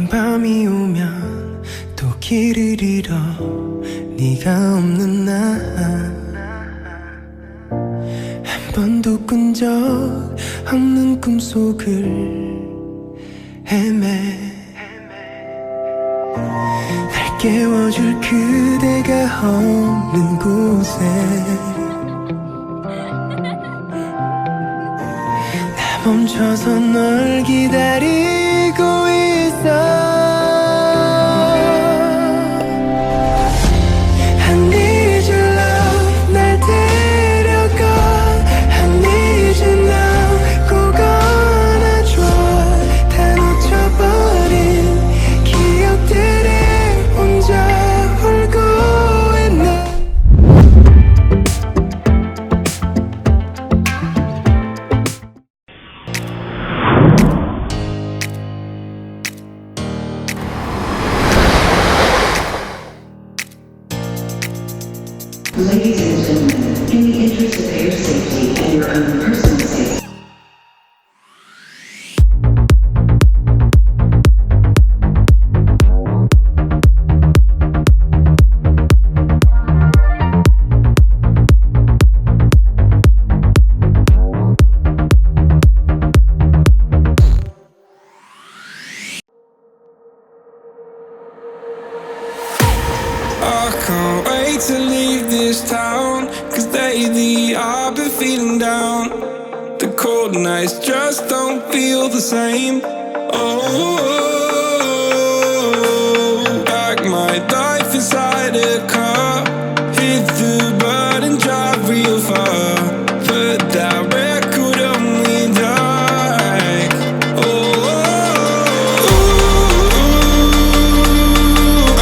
밤이 오면 또 길을 잃어 네가 없는 날 한 번도 꾼 적 없는 꿈속을 헤매 날 깨워줄 그대가 없는 곳에 나 멈춰서 널 기다리고 있어 Ladies and gentlemen, in the interest of air safety and your own personal safety. I can't wait to leave this town, 'cause lately I've been feeling down. The cold nights just don't feel the same. Oh, like my life inside a car. Hit the button, drive real far. Put that record on me like, oh,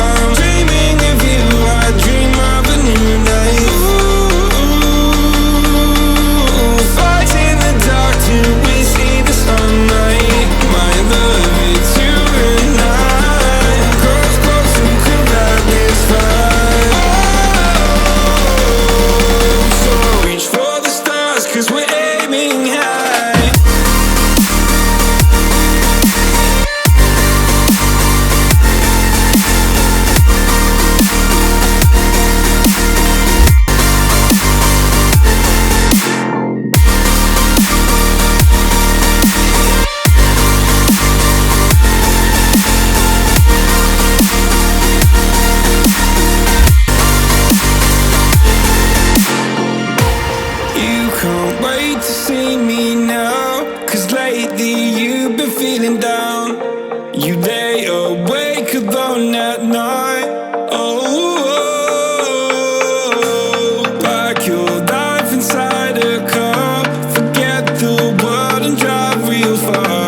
I'm dreaming of you. I dream of a new life. Fight in the dark till we see the sunlight. My love, it's you and I. Close, close, and could light this fire. So reach for the stars, 'cause we're aiming high. You can't wait to see me now, 'cause lately you've been feeling down. You lay awake alone at night. Oh, like your life inside a car. Forget the world and drive real far.